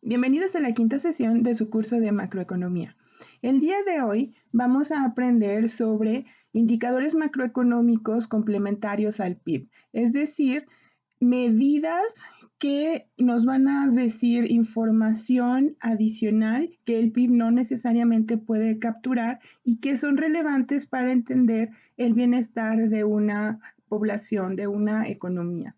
Bienvenidos a la quinta sesión de su curso de macroeconomía. El día de hoy vamos a aprender sobre indicadores macroeconómicos complementarios al PIB, es decir, medidas que nos van a decir información adicional que el PIB no necesariamente puede capturar y que son relevantes para entender el bienestar de una población, de una economía.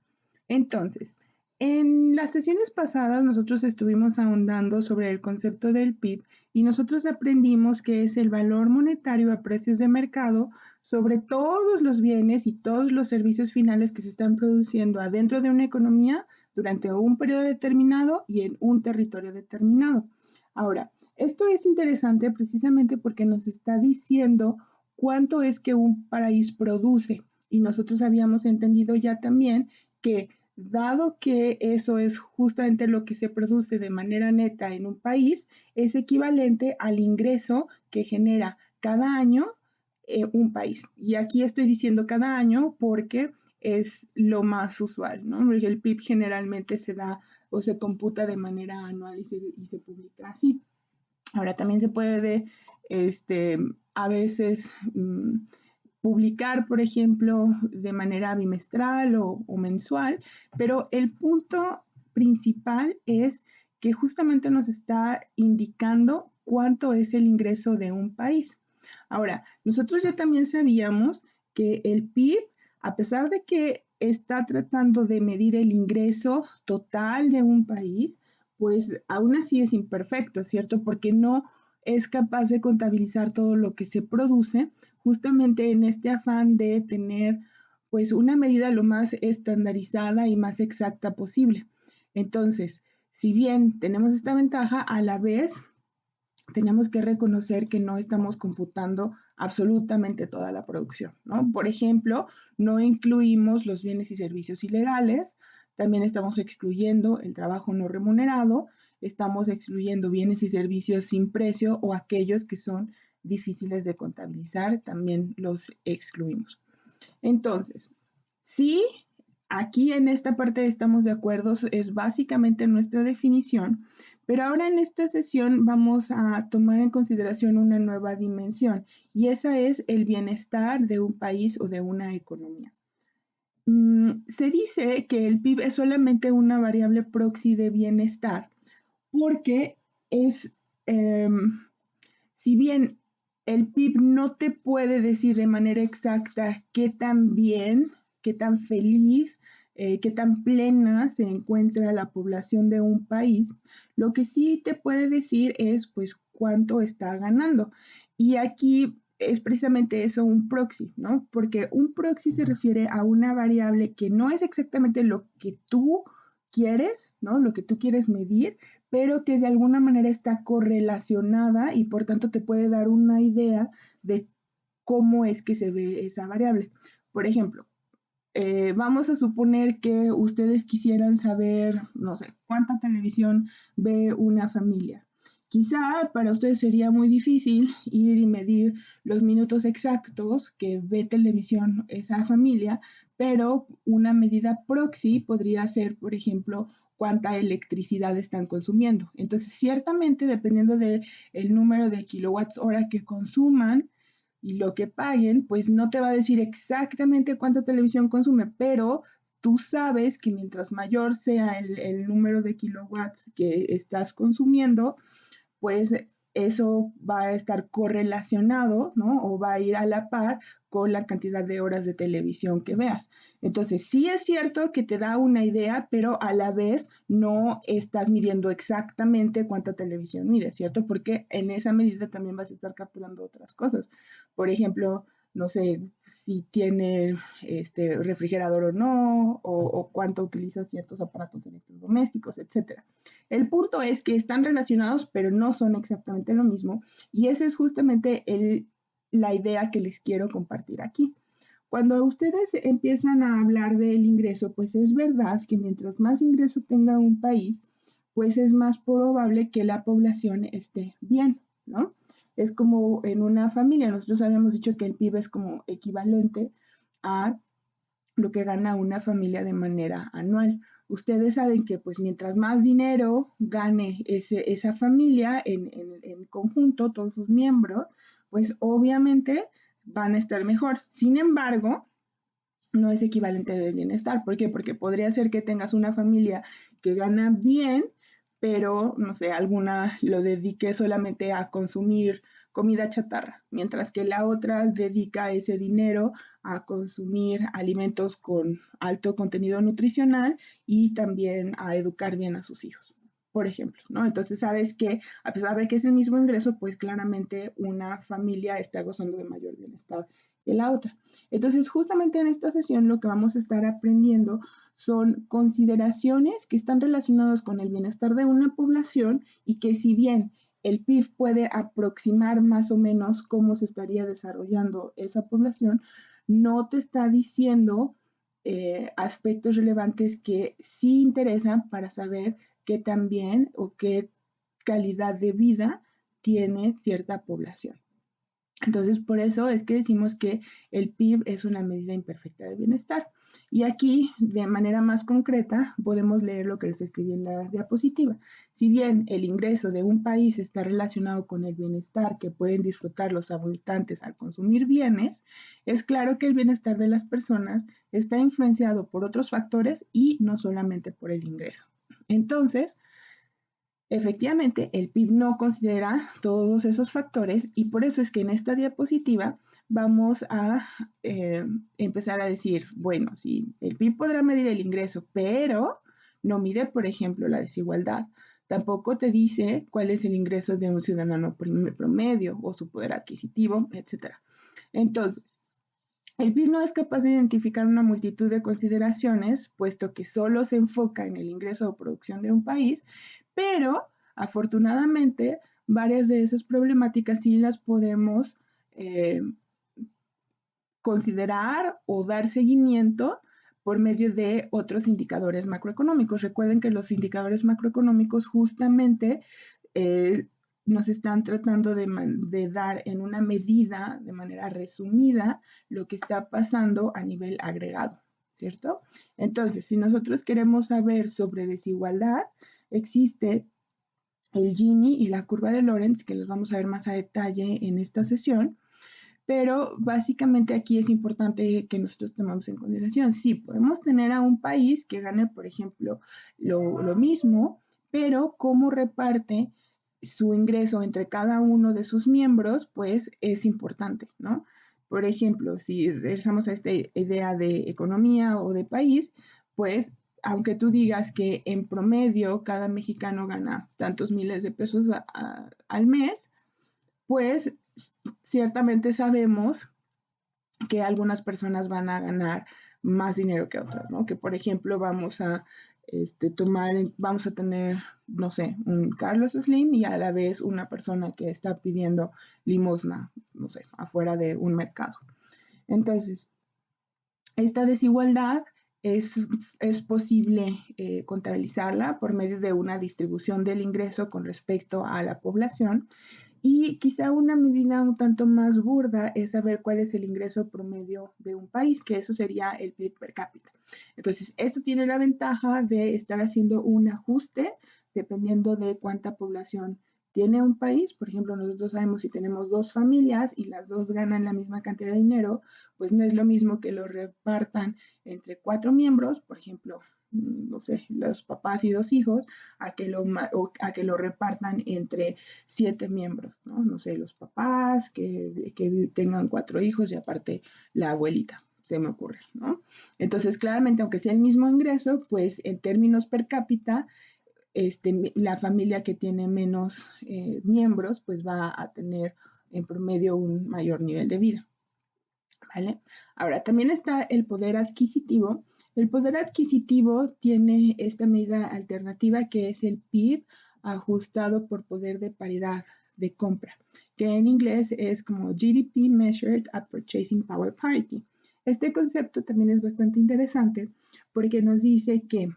Entonces, en las sesiones pasadas nosotros estuvimos ahondando sobre el concepto del PIB y nosotros aprendimos que es el valor monetario a precios de mercado sobre todos los bienes y todos los servicios finales que se están produciendo adentro de una economía durante un periodo determinado y en un territorio determinado. Ahora, esto es interesante precisamente porque nos está diciendo cuánto es que un país produce y nosotros habíamos entendido ya también que dado que eso es justamente lo que se produce de manera neta en un país, es equivalente al ingreso que genera cada año un país. Y aquí estoy diciendo cada año porque es lo más usual, ¿no? El PIB generalmente se da o se computa de manera anual y se publica así. Ahora también se puede, a veces, publicar, por ejemplo, de manera bimestral o mensual, pero el punto principal es que justamente nos está indicando cuánto es el ingreso de un país. Ahora, nosotros ya también sabíamos que el PIB, a pesar de que está tratando de medir el ingreso total de un país, pues aún así es imperfecto, ¿cierto? Porque no es capaz de contabilizar todo lo que se produce, justamente en este afán de tener pues una medida lo más estandarizada y más exacta posible. Entonces, si bien tenemos esta ventaja, a la vez tenemos que reconocer que no estamos computando absolutamente toda la producción, ¿no? Por ejemplo, no incluimos los bienes y servicios ilegales, también estamos excluyendo el trabajo no remunerado, estamos excluyendo bienes y servicios sin precio o aquellos que son difíciles de contabilizar, también los excluimos. Entonces, sí, aquí en esta parte estamos de acuerdo, es básicamente nuestra definición, pero ahora en esta sesión vamos a tomar en consideración una nueva dimensión y esa es el bienestar de un país o de una economía. Se dice que el PIB es solamente una variable proxy de bienestar porque es, eh, si bien el PIB no te puede decir de manera exacta qué tan bien, qué tan feliz, qué tan plena se encuentra la población de un país, lo que sí te puede decir es pues cuánto está ganando. Y aquí es precisamente eso un proxy, ¿no? Porque un proxy se refiere a una variable que no es exactamente lo que tú quieres, ¿no? Lo que tú quieres medir, pero que de alguna manera está correlacionada y por tanto te puede dar una idea de cómo es que se ve esa variable. Por ejemplo, vamos a suponer que ustedes quisieran saber, no sé, cuánta televisión ve una familia. Quizá para ustedes sería muy difícil ir y medir los minutos exactos que ve televisión esa familia, pero una medida proxy podría ser, por ejemplo, cuánta electricidad están consumiendo. Entonces, ciertamente, dependiendo del número de kilowatts hora que consuman, y lo que paguen, pues no te va a decir exactamente cuánta televisión consume, pero tú sabes que mientras mayor sea el número de kilowatts que estás consumiendo, pues eso va a estar correlacionado, ¿no? O va a ir a la par con la cantidad de horas de televisión que veas. Entonces, sí es cierto que te da una idea, pero a la vez no estás midiendo exactamente cuánta televisión mide, ¿cierto? Porque en esa medida también vas a estar capturando otras cosas. Por ejemplo, no sé si tiene refrigerador o no, o cuánto utiliza ciertos aparatos electrodomésticos, etcétera. El punto es que están relacionados, pero no son exactamente lo mismo, y esa es justamente la idea que les quiero compartir aquí. Cuando ustedes empiezan a hablar del ingreso, pues es verdad que mientras más ingreso tenga un país, pues es más probable que la población esté bien, ¿no? Es como en una familia, nosotros habíamos dicho que el PIB es como equivalente a lo que gana una familia de manera anual. ustedes saben que pues mientras más dinero gane esa familia en conjunto, todos sus miembros, pues obviamente van a estar mejor. Sin embargo, no es equivalente de bienestar. ¿Por qué? Porque podría ser que tengas una familia que gana bien, pero, no sé, alguna lo dedique solamente a consumir comida chatarra, mientras que la otra dedica ese dinero a consumir alimentos con alto contenido nutricional y también a educar bien a sus hijos, por ejemplo, ¿no? Entonces sabes que a pesar de que es el mismo ingreso, pues claramente una familia está gozando de mayor bienestar que la otra. Entonces, justamente en esta sesión lo que vamos a estar aprendiendo son consideraciones que están relacionadas con el bienestar de una población y que si bien el PIB puede aproximar más o menos cómo se estaría desarrollando esa población, no te está diciendo aspectos relevantes que sí interesan para saber qué tan bien o qué calidad de vida tiene cierta población. Entonces, por eso es que decimos que el PIB es una medida imperfecta de bienestar. Y aquí, de manera más concreta, podemos leer lo que les escribí en la diapositiva. Si bien el ingreso de un país está relacionado con el bienestar que pueden disfrutar los habitantes al consumir bienes, es claro que el bienestar de las personas está influenciado por otros factores y no solamente por el ingreso. Entonces, efectivamente, el PIB no considera todos esos factores y por eso es que en esta diapositiva vamos a empezar a decir, bueno, sí, el PIB podrá medir el ingreso, pero no mide, por ejemplo, la desigualdad. Tampoco te dice cuál es el ingreso de un ciudadano promedio o su poder adquisitivo, etc. Entonces, el PIB no es capaz de identificar una multitud de consideraciones, puesto que solo se enfoca en el ingreso o producción de un país, pero afortunadamente varias de esas problemáticas sí las podemos eh, considerar o dar seguimiento por medio de otros indicadores macroeconómicos. Recuerden que los indicadores macroeconómicos justamente eh, nos están tratando de dar en una medida, de manera resumida, lo que está pasando a nivel agregado, ¿cierto? Entonces, si nosotros queremos saber sobre desigualdad, existe el Gini y la curva de Lorenz, que los vamos a ver más a detalle en esta sesión, pero básicamente aquí es importante que nosotros tomemos en consideración, sí, podemos tener a un país que gane, por ejemplo, lo mismo, pero cómo reparte su ingreso entre cada uno de sus miembros, pues es importante, ¿no? Por ejemplo, si regresamos a esta idea de economía o de país, pues aunque tú digas que en promedio cada mexicano gana tantos miles de pesos al mes, pues ciertamente sabemos que algunas personas van a ganar más dinero que otras, ¿no? Que por ejemplo vamos a vamos a tener, no sé, un Carlos Slim y a la vez una persona que está pidiendo limosna, no sé, afuera de un mercado. Entonces, esta desigualdad es posible contabilizarla por medio de una distribución del ingreso con respecto a la población y quizá una medida un tanto más burda es saber cuál es el ingreso promedio de un país, que eso sería el PIB per cápita. Entonces, esto tiene la ventaja de estar haciendo un ajuste dependiendo de cuánta población tiene un país. Por ejemplo, nosotros sabemos si tenemos dos familias y las dos ganan la misma cantidad de dinero, pues no es lo mismo que lo repartan entre 4 miembros, por ejemplo, no sé, los papás y 2 hijos, a que lo repartan entre 7 miembros, ¿no? No sé, los papás que tengan 4 hijos y aparte la abuelita, se me ocurre, ¿no? Entonces, claramente, aunque sea el mismo ingreso, pues en términos per cápita, la familia que tiene menos miembros, pues va a tener en promedio un mayor nivel de vida. ¿Vale? Ahora, también está el poder adquisitivo. El poder adquisitivo tiene esta medida alternativa que es el PIB ajustado por poder de paridad de compra, que en inglés es como GDP Measured at Purchasing Power Parity. Este concepto también es bastante interesante porque nos dice que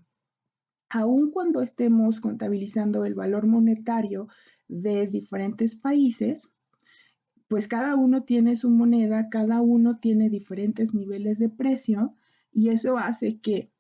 aun cuando estemos contabilizando el valor monetario de diferentes países, pues cada uno tiene su moneda, cada uno tiene diferentes niveles de precio y eso hace que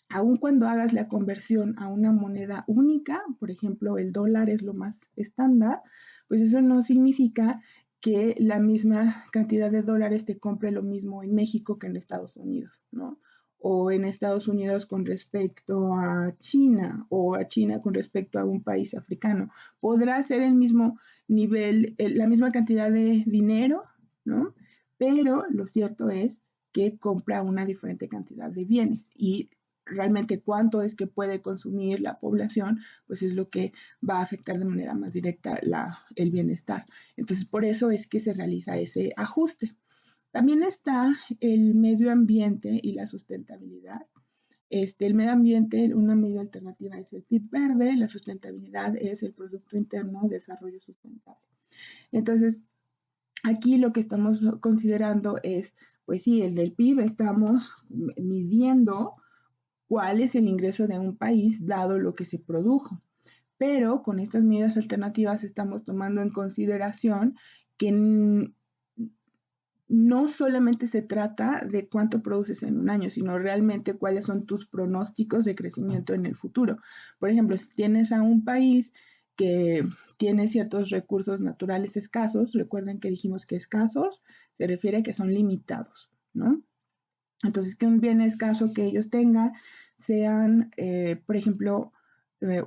Aun cuando hagas la conversión a una moneda única, por ejemplo, el dólar es lo más estándar, pues eso no significa que la misma cantidad de dólares te compre lo mismo en México que en Estados Unidos, ¿no? O en Estados Unidos con respecto a China, o a China con respecto a un país africano. Podrá ser el mismo nivel, la misma cantidad de dinero, ¿no? Pero lo cierto es que compra una diferente cantidad de bienes, y realmente cuánto es que puede consumir la población, pues es lo que va a afectar de manera más directa el bienestar. Entonces, por eso es que se realiza ese ajuste. También está el medio ambiente y la sustentabilidad. El medio ambiente, una medida alternativa es el PIB verde, la sustentabilidad es el Producto Interno de Desarrollo Sustentable. Entonces, aquí lo que estamos considerando es, pues sí, el del PIB estamos midiendo cuál es el ingreso de un país dado lo que se produjo. Pero con estas medidas alternativas estamos tomando en consideración que no solamente se trata de cuánto produces en un año, sino realmente cuáles son tus pronósticos de crecimiento en el futuro. Por ejemplo, si tienes a un país que tiene ciertos recursos naturales escasos, recuerden que dijimos que escasos se refiere a que son limitados, ¿no? Entonces, que un bien escaso que ellos tengan sean, por ejemplo,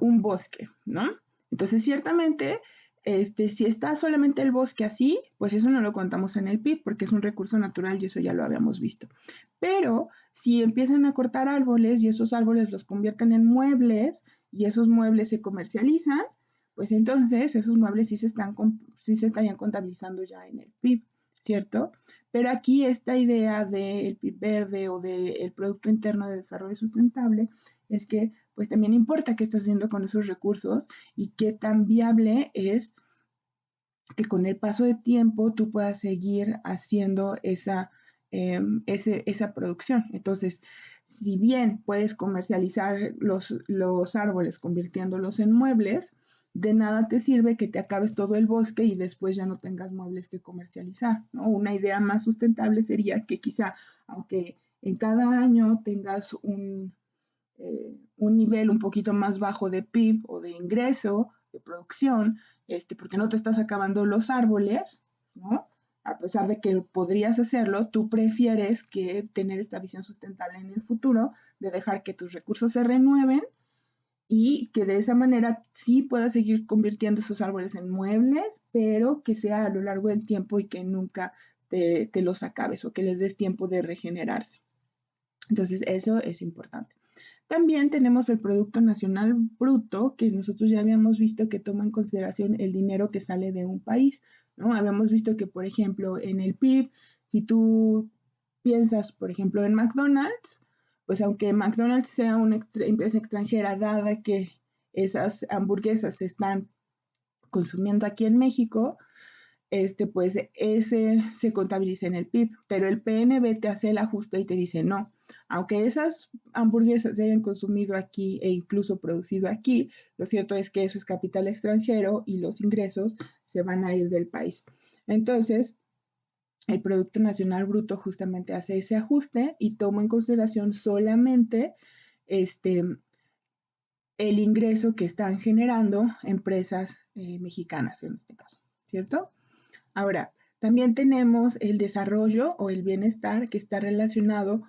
un bosque, ¿no? Entonces, ciertamente, si está solamente el bosque así, pues eso no lo contamos en el PIB porque es un recurso natural y eso ya lo habíamos visto. Pero si empiezan a cortar árboles y esos árboles los convierten en muebles y esos muebles se comercializan, pues entonces esos muebles sí se estarían contabilizando ya en el PIB, ¿cierto? Pero aquí esta idea del PIB verde o del Producto Interno de Desarrollo Sustentable es que pues también importa qué estás haciendo con esos recursos y qué tan viable es que con el paso de tiempo tú puedas seguir haciendo esa producción. Entonces, si bien puedes comercializar los árboles convirtiéndolos en muebles, de nada te sirve que te acabes todo el bosque y después ya no tengas muebles que comercializar, ¿no? Una idea más sustentable sería que quizá, aunque en cada año tengas un nivel un poquito más bajo de PIB o de ingreso, de producción, porque no te estás acabando los árboles, ¿no? A pesar de que podrías hacerlo, tú prefieres que tener esta visión sustentable en el futuro, de dejar que tus recursos se renueven y que de esa manera sí puedas seguir convirtiendo esos árboles en muebles, pero que sea a lo largo del tiempo y que nunca te los acabes o que les des tiempo de regenerarse. Entonces, eso es importante. También tenemos el Producto Nacional Bruto, que nosotros ya habíamos visto que toma en consideración el dinero que sale de un país, ¿no? Habíamos visto que, por ejemplo, en el PIB, si tú piensas, por ejemplo, en McDonald's, pues aunque McDonald's sea una empresa extranjera, dada que esas hamburguesas se están consumiendo aquí en México, pues ese se contabiliza en el PIB, pero el PNB te hace el ajuste y te dice no, aunque esas hamburguesas se hayan consumido aquí e incluso producido aquí, lo cierto es que eso es capital extranjero y los ingresos se van a ir del país. Entonces, el Producto Nacional Bruto justamente hace ese ajuste y toma en consideración solamente este, el ingreso que están generando empresas mexicanas en este caso, ¿cierto? Ahora, también tenemos el desarrollo o el bienestar que está relacionado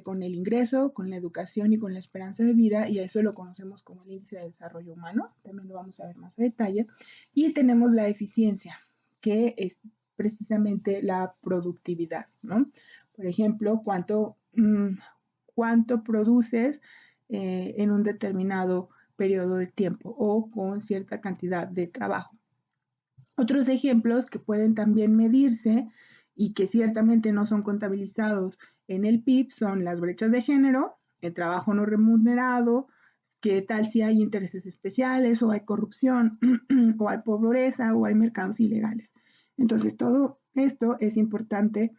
con el ingreso, con la educación y con la esperanza de vida, y a eso lo conocemos como el índice de desarrollo humano, también lo vamos a ver más a detalle. Y tenemos la eficiencia, que es precisamente la productividad, ¿no? Por ejemplo, cuánto produces en un determinado periodo de tiempo o con cierta cantidad de trabajo. Otros ejemplos que pueden también medirse y que ciertamente no son contabilizados en el PIB son las brechas de género, el trabajo no remunerado, qué tal si hay intereses especiales o hay corrupción o hay pobreza o hay mercados ilegales. Entonces, todo esto es importante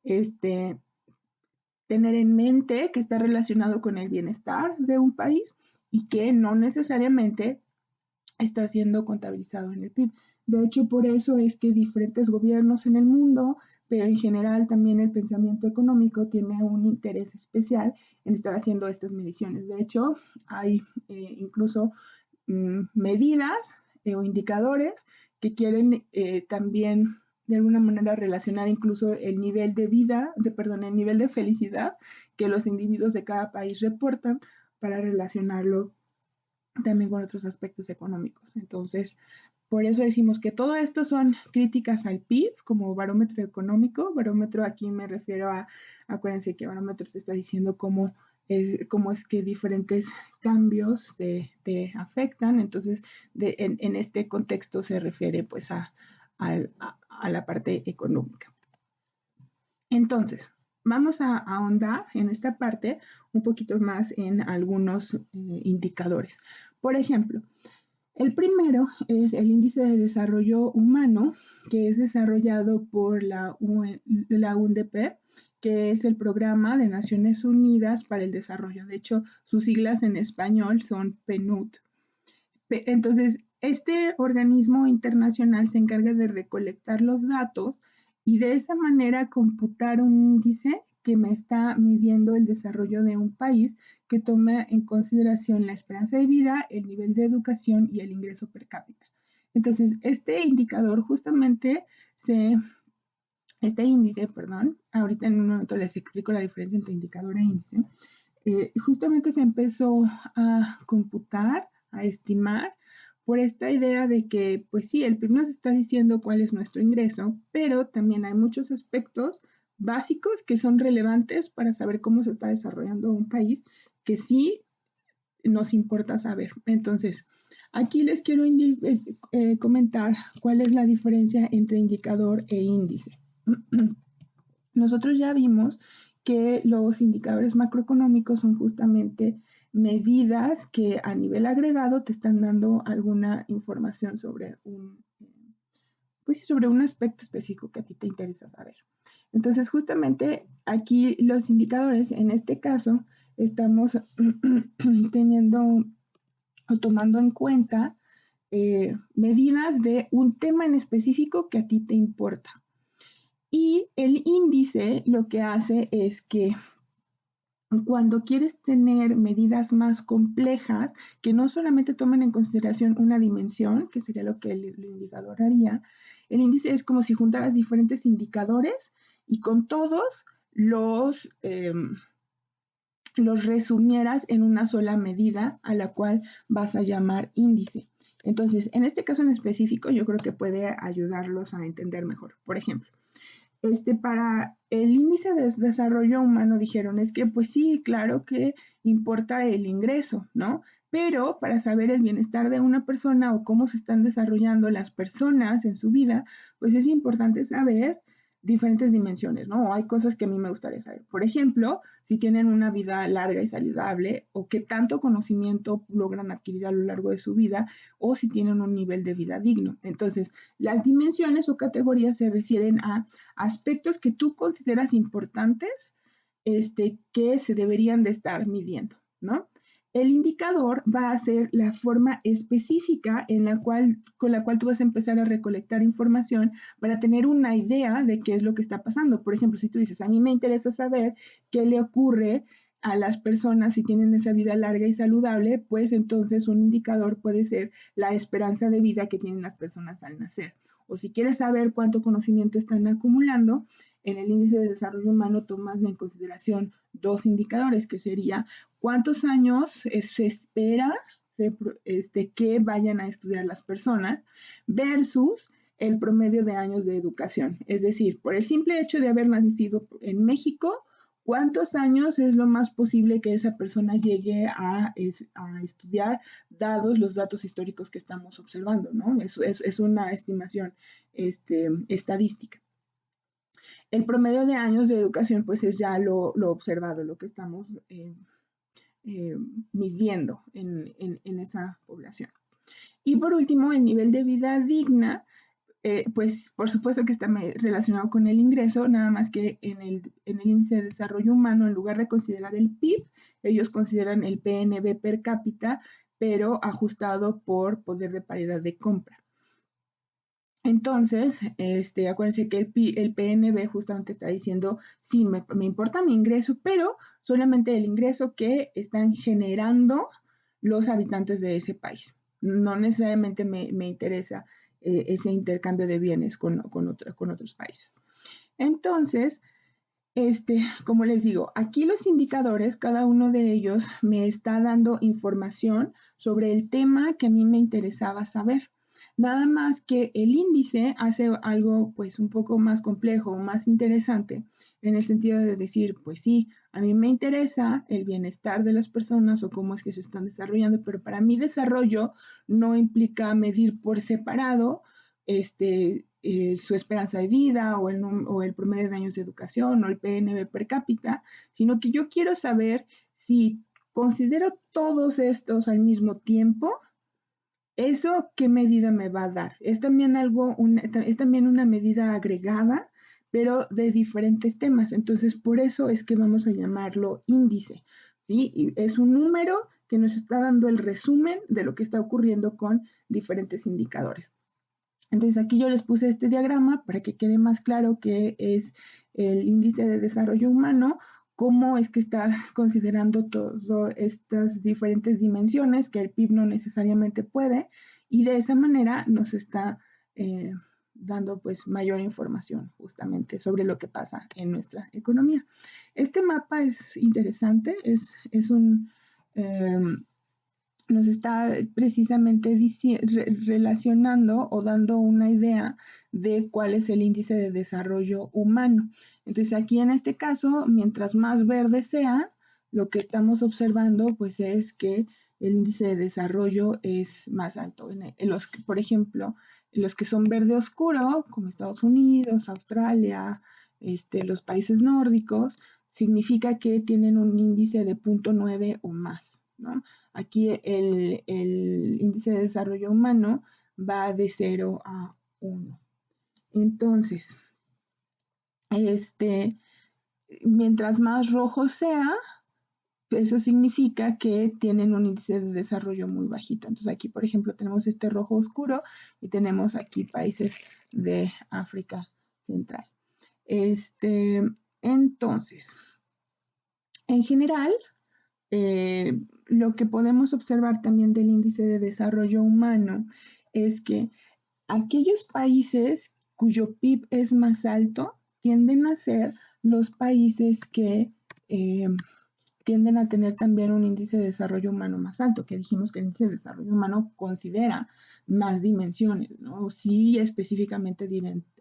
tener en mente que está relacionado con el bienestar de un país y que no necesariamente está siendo contabilizado en el PIB. De hecho, por eso es que diferentes gobiernos en el mundo pero en general también el pensamiento económico tiene un interés especial en estar haciendo estas mediciones. De hecho, hay incluso medidas o indicadores que quieren también de alguna manera relacionar incluso el nivel de vida, el nivel de felicidad que los individuos de cada país reportan para relacionarlo también con otros aspectos económicos. Entonces, por eso decimos que todo esto son críticas al PIB como barómetro económico. Barómetro aquí me refiero acuérdense que barómetro te está diciendo cómo es que diferentes cambios te afectan. Entonces, en este contexto se refiere pues a la parte económica. Entonces, vamos a ahondar en esta parte un poquito más en algunos indicadores. Por ejemplo, el primero es el índice de desarrollo humano, que es desarrollado por la UNDP, que es el Programa de Naciones Unidas para el Desarrollo. De hecho, sus siglas en español son PNUD. Entonces, este organismo internacional se encarga de recolectar los datos y de esa manera computar un índice que me está midiendo el desarrollo de un país, que toma en consideración la esperanza de vida, el nivel de educación y el ingreso per cápita. Entonces, este indicador justamente ahorita en un momento les explico la diferencia entre indicador e índice, justamente se empezó a computar, a estimar, por esta idea de que, pues sí, el PIB nos está diciendo cuál es nuestro ingreso, pero también hay muchos aspectos básicos que son relevantes para saber cómo se está desarrollando un país, que sí nos importa saber. Entonces, aquí les quiero comentar cuál es la diferencia entre indicador e índice. Nosotros ya vimos que los indicadores macroeconómicos son justamente medidas que a nivel agregado te están dando alguna información sobre sobre un aspecto específico que a ti te interesa saber. Entonces, justamente aquí los indicadores, en este caso, estamos teniendo o tomando en cuenta medidas de un tema en específico que a ti te importa. Y el índice lo que hace es que cuando quieres tener medidas más complejas, que no solamente tomen en consideración una dimensión, que sería lo que el indicador haría, el índice es como si juntaras diferentes indicadores y con todos los resumieras en una sola medida a la cual vas a llamar índice. Entonces, en este caso en específico, yo creo que puede ayudarlos a entender mejor. Por ejemplo, para el índice de desarrollo humano dijeron, es que pues sí, claro que importa el ingreso, ¿no? Pero para saber el bienestar de una persona o cómo se están desarrollando las personas en su vida, pues es importante saber diferentes dimensiones, ¿no? Hay cosas que a mí me gustaría saber. Por ejemplo, si tienen una vida larga y saludable o qué tanto conocimiento logran adquirir a lo largo de su vida o si tienen un nivel de vida digno. Entonces, las dimensiones o categorías se refieren a aspectos que tú consideras importantes que se deberían de estar midiendo, ¿no? El indicador va a ser la forma específica con la cual tú vas a empezar a recolectar información para tener una idea de qué es lo que está pasando. Por ejemplo, si tú dices, a mí me interesa saber qué le ocurre a las personas si tienen esa vida larga y saludable, pues entonces un indicador puede ser la esperanza de vida que tienen las personas al nacer. O si quieres saber cuánto conocimiento están acumulando, en el índice de desarrollo humano tomas en consideración dos indicadores, que sería cuántos años se espera que vayan a estudiar las personas versus el promedio de años de educación. Es decir, por el simple hecho de haber nacido en México, ¿cuántos años es lo más posible que esa persona llegue a estudiar, dados los datos históricos que estamos observando, ¿no? Es una estimación estadística. El promedio de años de educación, pues es ya lo observado, lo que estamos midiendo en esa población. Y por último, el nivel de vida digna, pues por supuesto que está relacionado con el ingreso, nada más que en el índice de desarrollo humano, en lugar de considerar el PIB, ellos consideran el PNB per cápita, pero ajustado por poder de paridad de compra. Entonces, acuérdense que el PNB justamente está diciendo, sí, me importa mi ingreso, pero solamente el ingreso que están generando los habitantes de ese país. No necesariamente me interesa ese intercambio de bienes con otros países. Entonces, como les digo, aquí los indicadores, cada uno de ellos me está dando información sobre el tema que a mí me interesaba saber. Nada más que el índice hace algo pues un poco más complejo, más interesante, en el sentido de decir, pues sí, a mí me interesa el bienestar de las personas o cómo es que se están desarrollando, pero para mi desarrollo no implica medir por separado su esperanza de vida o el promedio de años de educación o el PNB per cápita, sino que yo quiero saber si considero todos estos al mismo tiempo, ¿eso qué medida me va a dar? Es también es también una medida agregada, pero de diferentes temas. Entonces, por eso es que vamos a llamarlo índice, ¿sí? Y es un número que nos está dando el resumen de lo que está ocurriendo con diferentes indicadores. Entonces aquí yo les puse este diagrama para que quede más claro qué es el índice de desarrollo humano, cómo es que está considerando todas estas diferentes dimensiones que el PIB no necesariamente puede, y de esa manera nos está eh, dando pues mayor información justamente sobre lo que pasa en nuestra economía. Este mapa es interesante, es un... nos está precisamente relacionando o dando una idea de cuál es el índice de desarrollo humano. Entonces aquí en este caso, mientras más verde sea, lo que estamos observando pues es que el índice de desarrollo es más alto. Por ejemplo, los que son verde oscuro, como Estados Unidos, Australia, los países nórdicos, significa que tienen un índice de 0.9 o más, ¿no? Aquí el índice de desarrollo humano va de 0 a 1. Entonces, mientras más rojo sea, eso significa que tienen un índice de desarrollo muy bajito. Entonces aquí, por ejemplo, tenemos este rojo oscuro y tenemos aquí países de África Central. Entonces, en general, lo que podemos observar también del índice de desarrollo humano es que aquellos países cuyo PIB es más alto tienden a ser los países que tienden a tener también un índice de desarrollo humano más alto, que dijimos que el índice de desarrollo humano considera más dimensiones, ¿no? Sí, específicamente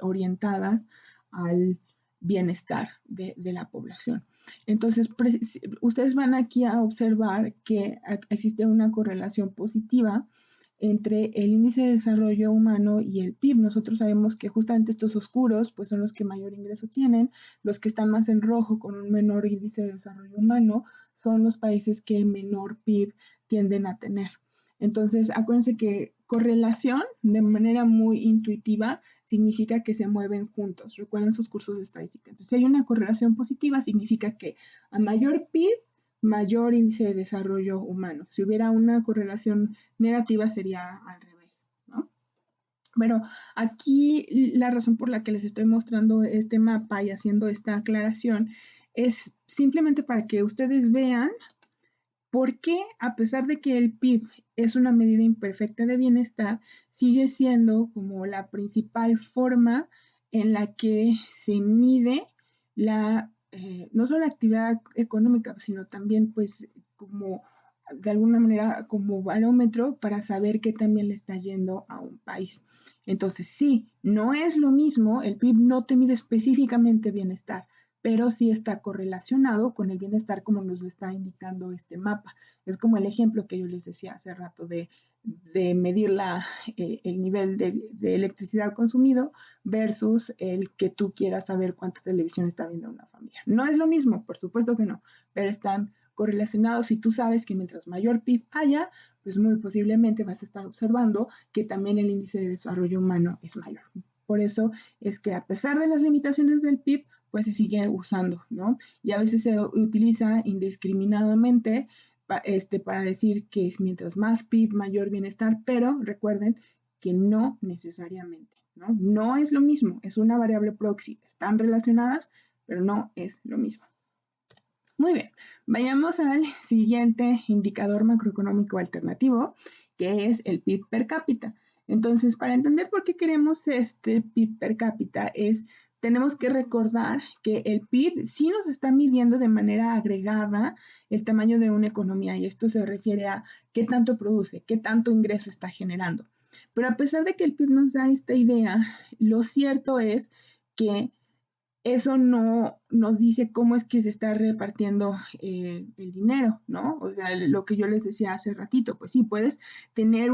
orientadas al bienestar de la población. Entonces, ustedes van aquí a observar que existe una correlación positiva entre el índice de desarrollo humano y el PIB. Nosotros sabemos que justamente estos oscuros pues son los que mayor ingreso tienen, los que están más en rojo con un menor índice de desarrollo humano son los países que menor PIB tienden a tener. Entonces, acuérdense que correlación de manera muy intuitiva significa que se mueven juntos. Recuerden sus cursos de estadística. Entonces, si hay una correlación positiva, significa que a mayor PIB, mayor índice de desarrollo humano. Si hubiera una correlación negativa, sería al revés, ¿no? Pero aquí la razón por la que les estoy mostrando este mapa y haciendo esta aclaración es simplemente para que ustedes vean por qué, a pesar de que el PIB es una medida imperfecta de bienestar, sigue siendo como la principal forma en la que se mide no solo la actividad económica, sino también pues como de alguna manera como barómetro para saber qué también le está yendo a un país. Entonces, sí, no es lo mismo, el PIB no te mide específicamente bienestar, pero sí está correlacionado con el bienestar como nos lo está indicando este mapa. Es como el ejemplo que yo les decía hace rato de medir el nivel de electricidad consumido versus el que tú quieras saber cuánta televisión está viendo una familia. No es lo mismo, por supuesto que no, pero están correlacionados y tú sabes que mientras mayor PIB haya, pues muy posiblemente vas a estar observando que también el índice de desarrollo humano es mayor. Por eso es que a pesar de las limitaciones del PIB, pues se sigue usando, ¿no? Y a veces se utiliza indiscriminadamente para decir que mientras más PIB, mayor bienestar, pero recuerden que no necesariamente, ¿no? No es lo mismo, es una variable proxy. Están relacionadas, pero no es lo mismo. Muy bien, vayamos al siguiente indicador macroeconómico alternativo, que es el PIB per cápita. Entonces, para entender por qué queremos este PIB per cápita, tenemos que recordar que el PIB sí nos está midiendo de manera agregada el tamaño de una economía, y esto se refiere a qué tanto produce, qué tanto ingreso está generando. Pero a pesar de que el PIB nos da esta idea, lo cierto es que eso no nos dice cómo es que se está repartiendo el dinero, ¿no? O sea, lo que yo les decía hace ratito, pues sí, puedes tener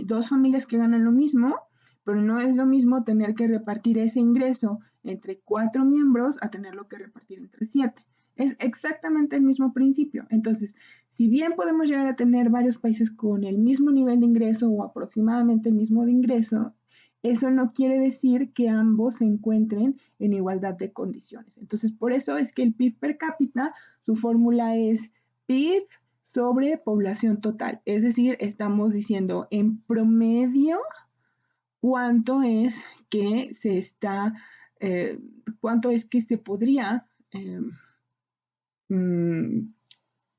dos familias que ganan lo mismo, pero no es lo mismo tener que repartir ese ingreso entre 4 miembros a tenerlo que repartir entre 7. Es exactamente el mismo principio. Entonces, si bien podemos llegar a tener varios países con el mismo nivel de ingreso o aproximadamente el mismo de ingreso, eso no quiere decir que ambos se encuentren en igualdad de condiciones. Entonces, por eso es que el PIB per cápita, su fórmula es PIB sobre población total. Es decir, estamos diciendo en promedio cuánto es que cuánto es que se podría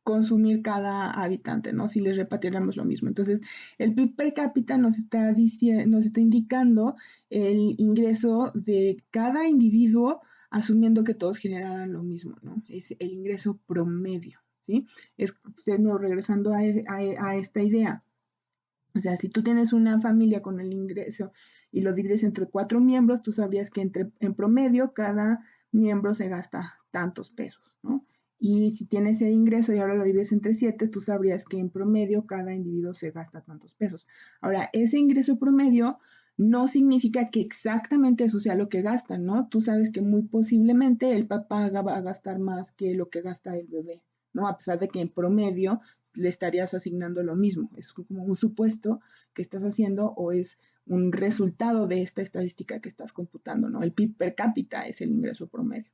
consumir cada habitante, ¿no? Si les repartiéramos lo mismo. Entonces, el PIB per cápita nos está indicando el ingreso de cada individuo, asumiendo que todos generaran lo mismo, ¿no? Es el ingreso promedio, ¿sí? Regresando a esta idea. O sea, si tú tienes una familia con el ingreso y lo divides entre 4 miembros, tú sabrías que en promedio cada miembro se gasta tantos pesos, ¿no? Y si tienes ese ingreso y ahora lo divides entre 7, tú sabrías que en promedio cada individuo se gasta tantos pesos. Ahora, ese ingreso promedio no significa que exactamente eso sea lo que gastan, ¿no? Tú sabes que muy posiblemente el papá va a gastar más que lo que gasta el bebé, ¿no? A pesar de que en promedio le estarías asignando lo mismo. Es como un supuesto que estás haciendo o es un resultado de esta estadística que estás computando, ¿no? El PIB per cápita es el ingreso promedio.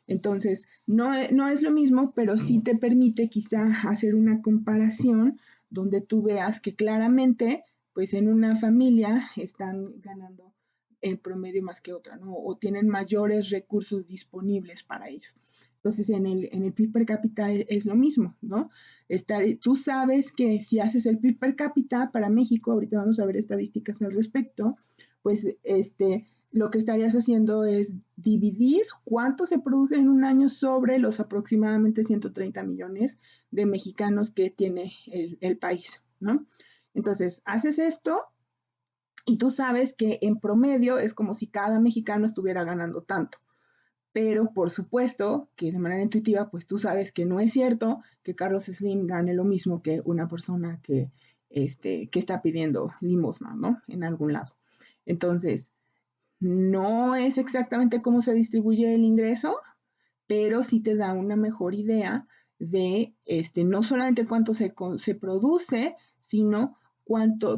Entonces, no es lo mismo, pero sí te permite quizá hacer una comparación donde tú veas que claramente, pues en una familia están ganando en promedio más que otra, ¿no? O tienen mayores recursos disponibles para ellos. Entonces, en el PIB per cápita es lo mismo, ¿no? Tú sabes que si haces el PIB per cápita para México, ahorita vamos a ver estadísticas al respecto, pues lo que estarías haciendo es dividir cuánto se produce en un año sobre los aproximadamente 130 millones de mexicanos que tiene el país, ¿no? Entonces, haces esto y tú sabes que en promedio es como si cada mexicano estuviera ganando tanto. Pero por supuesto que de manera intuitiva, pues tú sabes que no es cierto que Carlos Slim gane lo mismo que una persona que está pidiendo limosna, ¿no? En algún lado. Entonces, no es exactamente cómo se distribuye el ingreso, pero sí te da una mejor idea de no solamente cuánto se produce, sino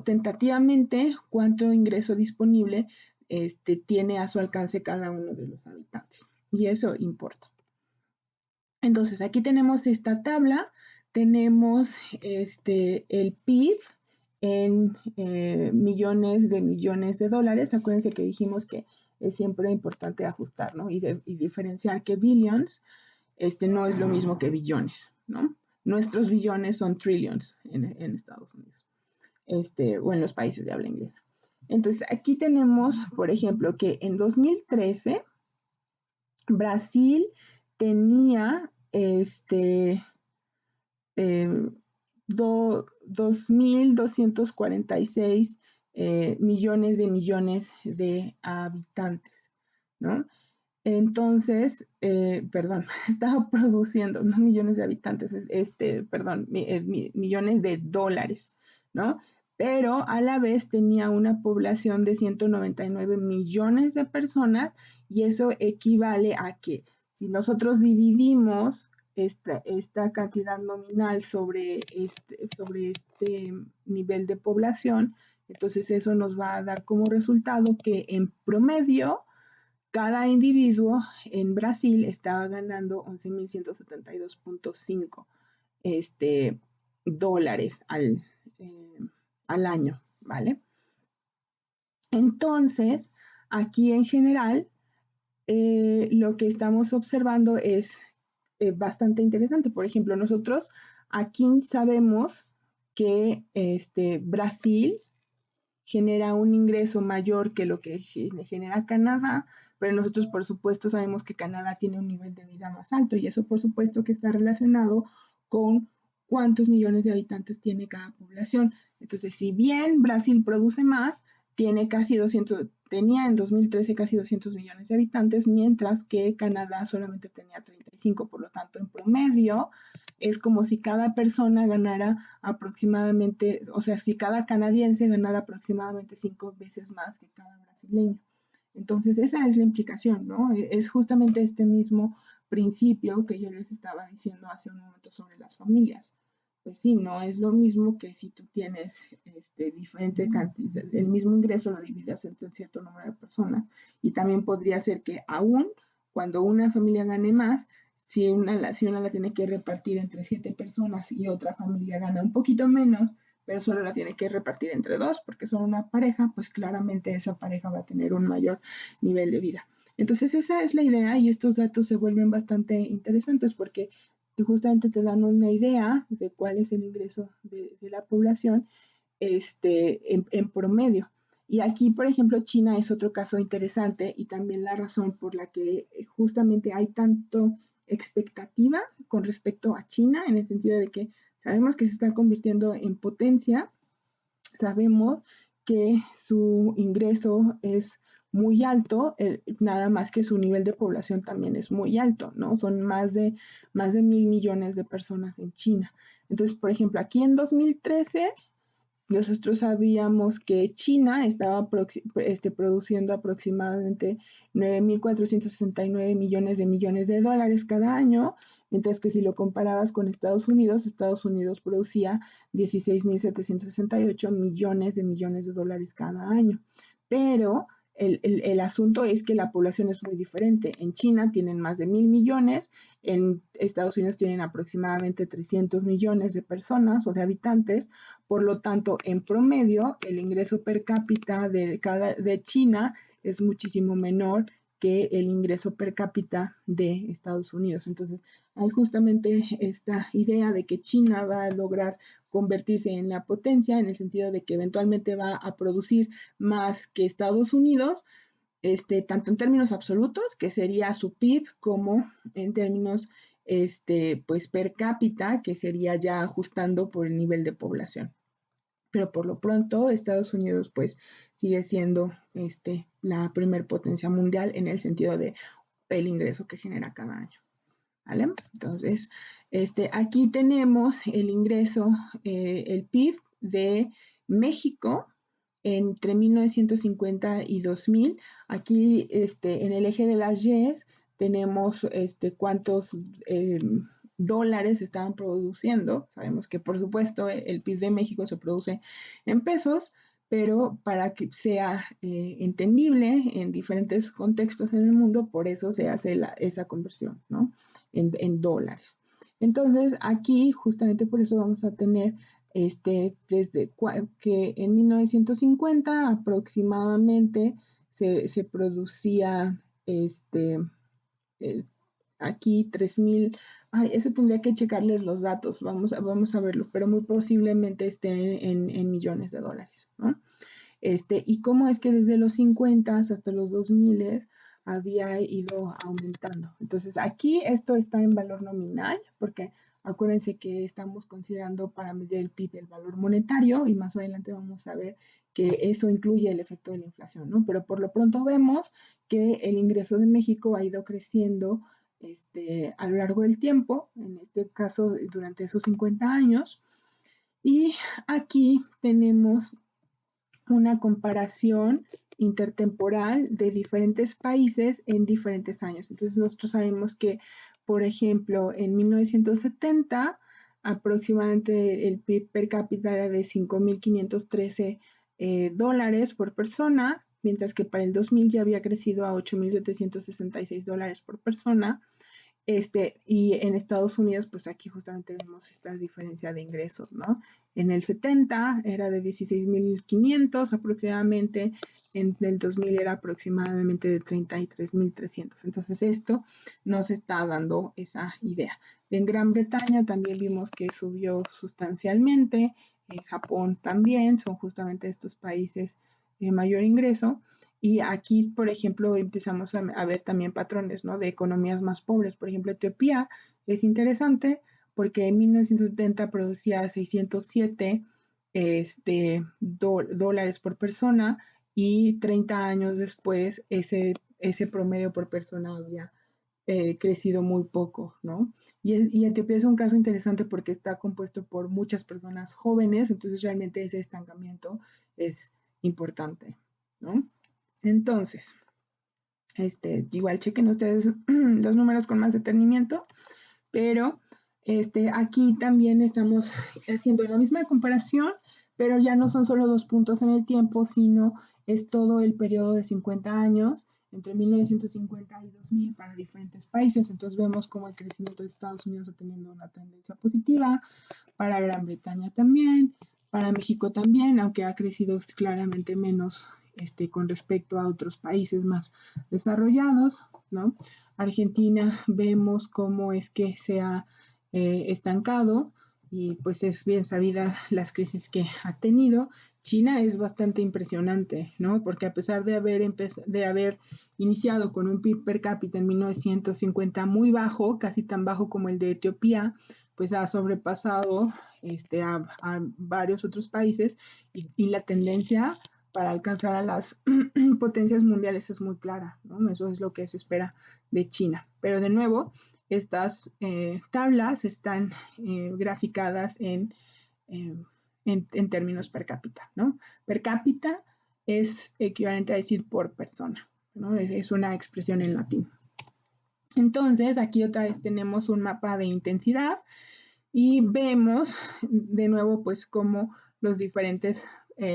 tentativamente, cuánto ingreso disponible tiene a su alcance cada uno de los habitantes. Y eso importa. Entonces, aquí tenemos esta tabla, tenemos el PIB en millones de dólares. Acuérdense que dijimos que es siempre importante ajustar, ¿no? Y diferenciar que billions no es lo mismo que billones, ¿no? Nuestros billones son trillions en Estados Unidos, o en los países de habla inglesa. Entonces, aquí tenemos, por ejemplo, que en 2013 Brasil tenía 2.246 millones de habitantes, ¿no? Entonces, perdón, estaba produciendo, no millones de habitantes, millones de dólares, ¿no? Pero a la vez tenía una población de 199 millones de personas y eso equivale a que si nosotros dividimos esta cantidad nominal sobre este nivel de población, entonces eso nos va a dar como resultado que en promedio cada individuo en Brasil estaba ganando 11.172.5 dólares al año, ¿vale? Entonces, aquí en general lo que estamos observando es bastante interesante. Por ejemplo, nosotros aquí sabemos que Brasil genera un ingreso mayor que lo que genera Canadá, pero nosotros por supuesto sabemos que Canadá tiene un nivel de vida más alto y eso por supuesto que está relacionado con cuántos millones de habitantes tiene cada población. Entonces, si bien Brasil produce más, tenía en 2013 casi 200 millones de habitantes, mientras que Canadá solamente tenía 35, por lo tanto, en promedio, es como si cada persona ganara aproximadamente, o sea, si cada canadiense ganara aproximadamente 5 veces más que cada brasileño. Entonces, esa es la implicación, ¿no? Es justamente este mismo principio que yo les estaba diciendo hace un momento sobre las familias. Pues sí, no es lo mismo que si tú tienes diferente cantidad, el mismo ingreso lo divides entre un cierto número de personas. Y también podría ser que aún cuando una familia gane más, si una la tiene que repartir entre 7 personas y otra familia gana un poquito menos, pero solo la tiene que repartir entre 2 porque son una pareja, pues claramente esa pareja va a tener un mayor nivel de vida. Entonces esa es la idea y estos datos se vuelven bastante interesantes porque justamente te dan una idea de cuál es el ingreso de la población en promedio. Y aquí, por ejemplo, China es otro caso interesante y también la razón por la que justamente hay tanto expectativa con respecto a China, en el sentido de que sabemos que se está convirtiendo en potencia, sabemos que su ingreso es muy alto, nada más que su nivel de población también es muy alto, ¿no? Son más de 1.000 millones de personas en China. Entonces, por ejemplo, aquí en 2013 nosotros sabíamos que China estaba produciendo aproximadamente 9.469 millones de dólares cada año, mientras que si lo comparabas con Estados Unidos producía 16.768 millones de dólares cada año. Pero el asunto es que la población es muy diferente. En China tienen más de 1.000 millones, en Estados Unidos tienen aproximadamente 300 millones de personas o de habitantes, por lo tanto, en promedio, el ingreso per cápita de China es muchísimo menor que el ingreso per cápita de Estados Unidos. Entonces, hay justamente esta idea de que China va a lograr convertirse en la potencia en el sentido de que eventualmente va a producir más que Estados Unidos, tanto en términos absolutos, que sería su PIB, como en términos pues per cápita, que sería ya ajustando por el nivel de población. Pero por lo pronto Estados Unidos pues sigue siendo la primer potencia mundial en el sentido de el ingreso que genera cada año. ¿Vale? Entonces, aquí tenemos el ingreso, el PIB de México entre 1950 y 2000. Aquí en el eje de las Y tenemos cuántos dólares estaban produciendo. Sabemos que por supuesto el PIB de México se produce en pesos, pero para que sea entendible en diferentes contextos en el mundo, por eso se hace esa conversión, ¿no? Dólares. Entonces, aquí justamente por eso vamos a tener desde que en 1950 aproximadamente se producía eh, aquí 3.000, eso tendría que checarles los datos, vamos a verlo, pero muy posiblemente esté en millones de dólares, ¿no? Y cómo es que desde los 50 hasta los 2000 había ido aumentando. Entonces, aquí esto está en valor nominal, porque acuérdense que estamos considerando para medir el PIB el valor monetario y más adelante vamos a ver que eso incluye el efecto de la inflación, ¿no? Pero por lo pronto vemos que el ingreso de México ha ido creciendo a lo largo del tiempo, en este caso durante esos 50 años. Y aquí tenemos una comparación intertemporal de diferentes países en diferentes años. Entonces nosotros sabemos que, por ejemplo, en 1970 aproximadamente el PIB per cápita era de 5.513 dólares por persona, mientras que para el 2000 ya había crecido a 8.766 dólares por persona. Y en Estados Unidos, pues aquí justamente vemos esta diferencia de ingresos, ¿no? En el 70 era de 16.500 aproximadamente, en el 2000 era aproximadamente de 33.300. Entonces esto nos está dando esa idea. En Gran Bretaña también vimos que subió sustancialmente, en Japón también, son justamente estos países de mayor ingreso. Y aquí, por ejemplo, empezamos a ver también patrones, ¿no? De economías más pobres. Por ejemplo, Etiopía es interesante porque en 1970 producía 607 dólares por persona y 30 años después ese promedio por persona había crecido muy poco, ¿no? Y Etiopía es un caso interesante porque está compuesto por muchas personas jóvenes, entonces realmente ese estancamiento es importante, ¿no? Entonces, igual chequen ustedes los números con más detenimiento, pero aquí también estamos haciendo la misma comparación, pero ya no son solo 2 puntos en el tiempo, sino es todo el periodo de 50 años, entre 1950 y 2000 para diferentes países. Entonces vemos cómo el crecimiento de Estados Unidos ha tenido una tendencia positiva, para Gran Bretaña también, para México también, aunque ha crecido claramente menos con respecto a otros países más desarrollados, ¿no? Argentina vemos cómo es que se ha estancado y pues es bien sabida las crisis que ha tenido. China es bastante impresionante, ¿no? Porque a pesar de haber iniciado con un PIB per cápita en 1950 muy bajo, casi tan bajo como el de Etiopía, pues ha sobrepasado a varios otros países y la tendencia para alcanzar a las potencias mundiales es muy clara, ¿no? Eso es lo que se espera de China. Pero de nuevo, estas tablas están graficadas en términos per cápita, ¿no? Per cápita es equivalente a decir por persona, ¿no? Es una expresión en latín. Entonces, aquí otra vez tenemos un mapa de intensidad y vemos de nuevo pues cómo los diferentes,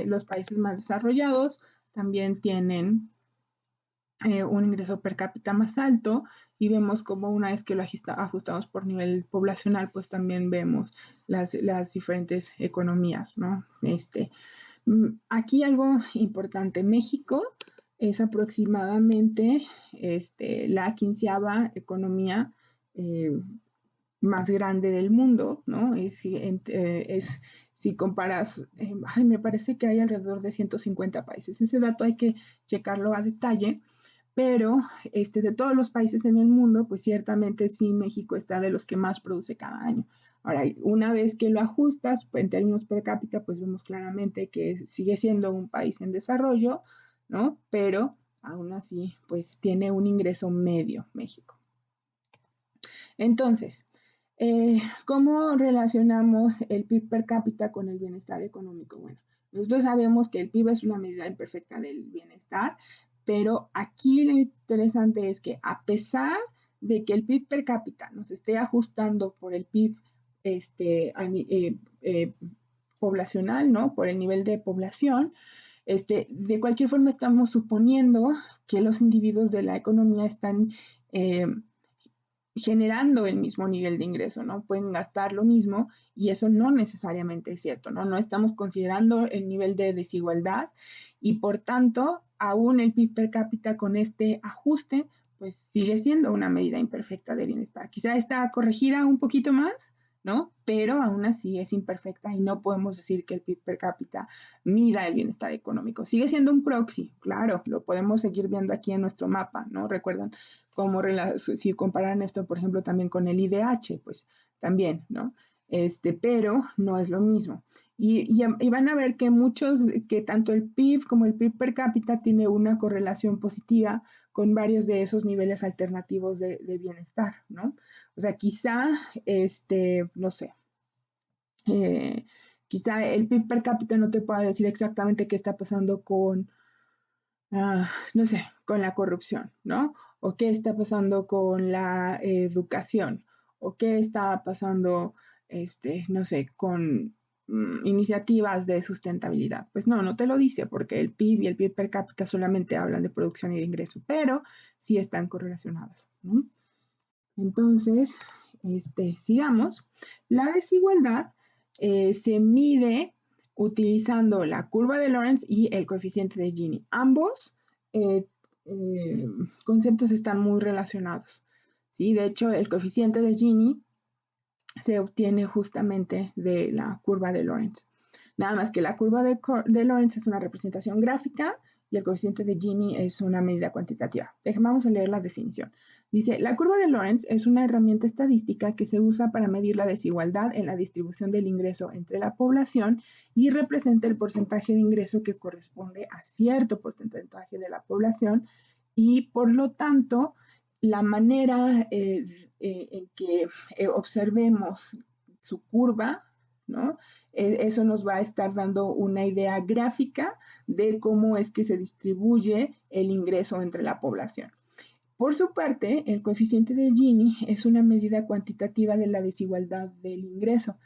los países más desarrollados también tienen un ingreso per cápita más alto y vemos como una vez que lo ajustamos por nivel poblacional, pues también vemos las diferentes economías, ¿no? Aquí algo importante, México es aproximadamente la 15ª economía más grande del mundo, ¿no? Si comparas, me parece que hay alrededor de 150 países. Ese dato hay que checarlo a detalle, pero de todos los países en el mundo, pues ciertamente sí, México está de los que más produce cada año. Ahora, una vez que lo ajustas pues, en términos per cápita, pues vemos claramente que sigue siendo un país en desarrollo, ¿no? Pero aún así, pues tiene un ingreso medio México. Entonces, ¿cómo relacionamos el PIB per cápita con el bienestar económico? Bueno, nosotros sabemos que el PIB es una medida imperfecta del bienestar, pero aquí lo interesante es que a pesar de que el PIB per cápita nos esté ajustando por el PIB poblacional, ¿no? Por el nivel de población, de cualquier forma estamos suponiendo que los individuos de la economía están generando el mismo nivel de ingreso, ¿no? Pueden gastar lo mismo y eso no necesariamente es cierto, ¿no? No estamos considerando el nivel de desigualdad y por tanto, aún el PIB per cápita con este ajuste, pues sigue siendo una medida imperfecta de bienestar. Quizá está corregida un poquito más, ¿no? Pero aún así es imperfecta y no podemos decir que el PIB per cápita mida el bienestar económico. Sigue siendo un proxy, claro, lo podemos seguir viendo aquí en nuestro mapa, ¿no? Recuerdan cómo si comparan esto, por ejemplo, también con el IDH, pues también, ¿no? Pero no es lo mismo. Y van a ver que tanto el PIB como el PIB per cápita tiene una correlación positiva con varios de esos niveles alternativos de bienestar, ¿no? O sea, quizá, no sé, quizá el PIB per cápita no te pueda decir exactamente qué está pasando con no sé, con la corrupción, ¿no? O qué está pasando con la educación, o qué está pasando, no sé, con iniciativas de sustentabilidad. Pues no te lo dice porque el PIB y el PIB per cápita solamente hablan de producción y de ingreso, pero sí están correlacionadas, ¿no? Entonces, sigamos. La desigualdad se mide utilizando la curva de Lorentz y el coeficiente de Gini. Ambos conceptos están muy relacionados. ¿Sí? De hecho, el coeficiente de Gini se obtiene justamente de la curva de Lorentz. Nada más que la curva de Lorentz es una representación gráfica y el coeficiente de Gini es una medida cuantitativa. Vamos a leer la definición. Dice, la curva de Lorentz es una herramienta estadística que se usa para medir la desigualdad en la distribución del ingreso entre la población y representa el porcentaje de ingreso que corresponde a cierto porcentaje de la población y por lo tanto la manera en que observemos su curva, ¿no? Eso nos va a estar dando una idea gráfica de cómo es que se distribuye el ingreso entre la población. Por su parte, el coeficiente de Gini es una medida cuantitativa de la desigualdad del ingreso.